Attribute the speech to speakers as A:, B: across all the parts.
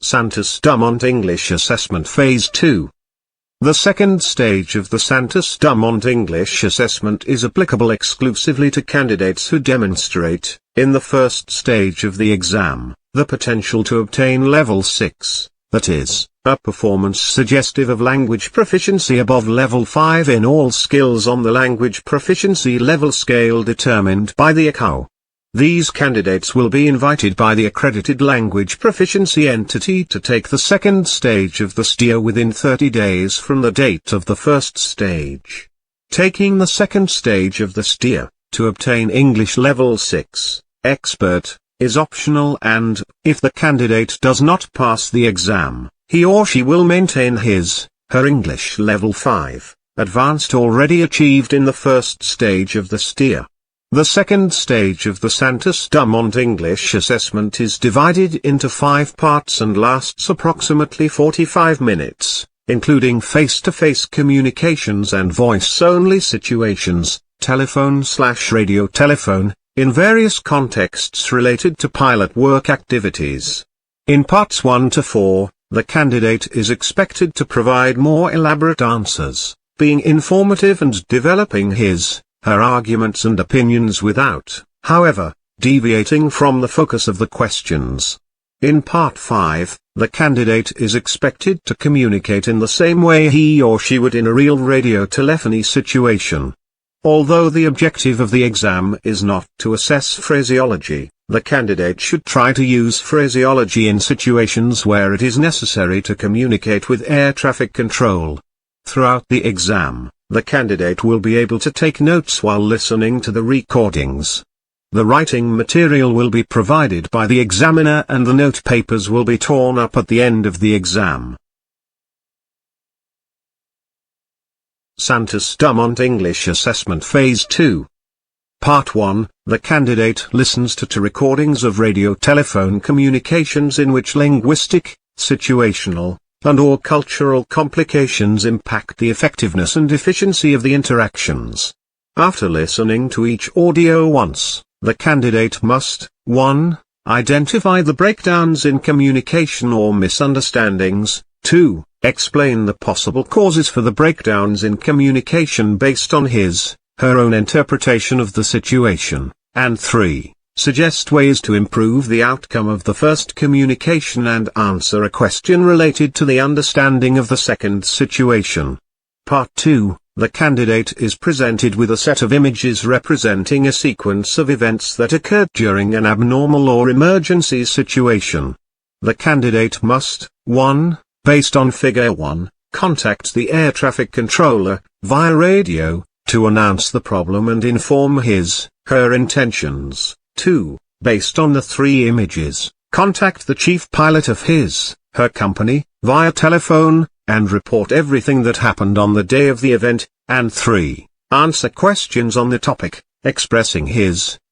A: Santos Dumont English Assessment Phase 2. The second stage of the Santos Dumont English Assessment is applicable exclusively to candidates who demonstrate, in the first stage of the exam, the potential to obtain Level 6, that is, a performance suggestive of language proficiency above Level 5 in all skills on the language proficiency level scale determined by the ICAO. These candidates will be invited by the accredited language proficiency entity to take the second stage of the SDEA within 30 days from the date of the first stage. Taking the second stage of the SDEA, to obtain English Level 6, Expert, is optional and, if the candidate does not pass the exam, he or she will maintain her English Level 5, Advanced already achieved in the first stage of the SDEA. The second stage of the Santos Dumont English Assessment is divided into 5 parts and lasts approximately 45 minutes, including face-to-face communications and voice-only situations, telephone/radio telephone, in various contexts related to pilot work activities. In parts 1 to 4, the candidate is expected to provide more elaborate answers, being informative and developing her arguments and opinions without, however, deviating from the focus of the questions. In Part 5, the candidate is expected to communicate in the same way he or she would in a real radio telephony situation. Although the objective of the exam is not to assess phraseology, the candidate should try to use phraseology in situations where it is necessary to communicate with air traffic control. Throughout the exam, the candidate will be able to take notes while listening to the recordings. The writing material will be provided by the examiner and the note papers will be torn up at the end of the exam. Santos Dumont English Assessment Phase 2. Part 1, the candidate listens to 2 recordings of radio telephone communications in which linguistic, situational, and/or cultural complications impact the effectiveness and efficiency of the interactions. After listening to each audio once, the candidate must, 1. Identify the breakdowns in communication or misunderstandings, 2. Explain the possible causes for the breakdowns in communication based on her own interpretation of the situation, and 3. Suggest ways to improve the outcome of the first communication and answer a question related to the understanding of the second situation. Part 2, the candidate is presented with a set of images representing a sequence of events that occurred during an abnormal or emergency situation. The candidate must, 1, based on Figure 1, contact the air traffic controller, via radio, to announce the problem and inform her intentions. 2. Based on the 3 images, contact the chief pilot of her company, via telephone, and report everything that happened on the day of the event, and 3. Answer questions on the topic, expressing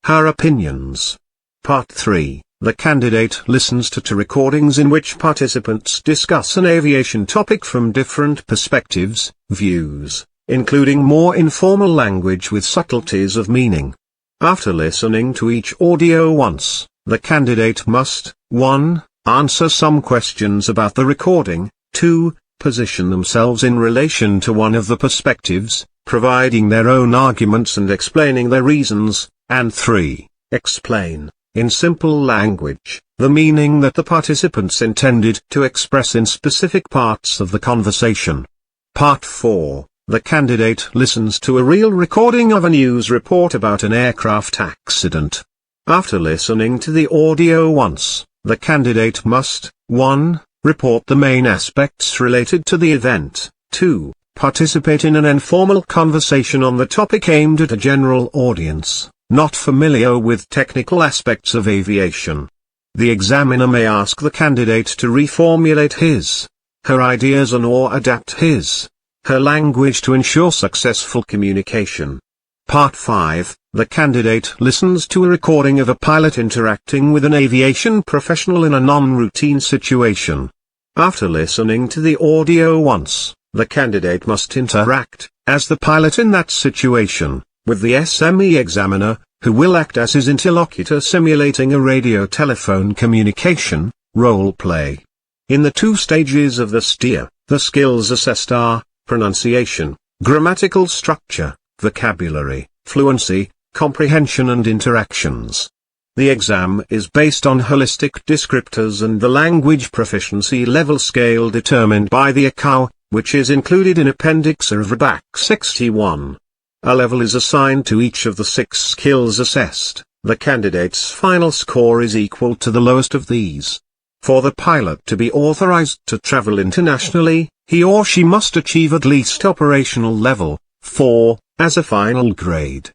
A: her opinions. Part 3, the candidate listens to 2 recordings in which participants discuss an aviation topic from different perspectives, views, including more informal language with subtleties of meaning. After listening to each audio once, the candidate must, 1. Answer some questions about the recording, 2. Position themselves in relation to one of the perspectives, providing their own arguments and explaining their reasons, and 3. Explain, in simple language, the meaning that the participants intended to express in specific parts of the conversation. Part 4. The candidate listens to a real recording of a news report about an aircraft accident. After listening to the audio once, the candidate must, 1. Report the main aspects related to the event, 2. Participate in an informal conversation on the topic aimed at a general audience, not familiar with technical aspects of aviation. The examiner may ask the candidate to reformulate her ideas and/or adapt her language to ensure successful communication. Part 5, the candidate listens to a recording of a pilot interacting with an aviation professional in a non-routine situation. After listening to the audio once, the candidate must interact, as the pilot in that situation, with the SME examiner, who will act as his interlocutor simulating a radio telephone communication, role play. In the 2 stages of the SDEA, the skills assessed are pronunciation, grammatical structure, vocabulary, fluency, comprehension and interactions. The exam is based on holistic descriptors and the language proficiency level scale determined by the ACAO, which is included in Appendix A of RBAC 61. A level is assigned to each of the 6 skills assessed. The candidate's final score is equal to the lowest of these. For the pilot to be authorized to travel internationally, he or she must achieve at least operational level 4 as a final grade.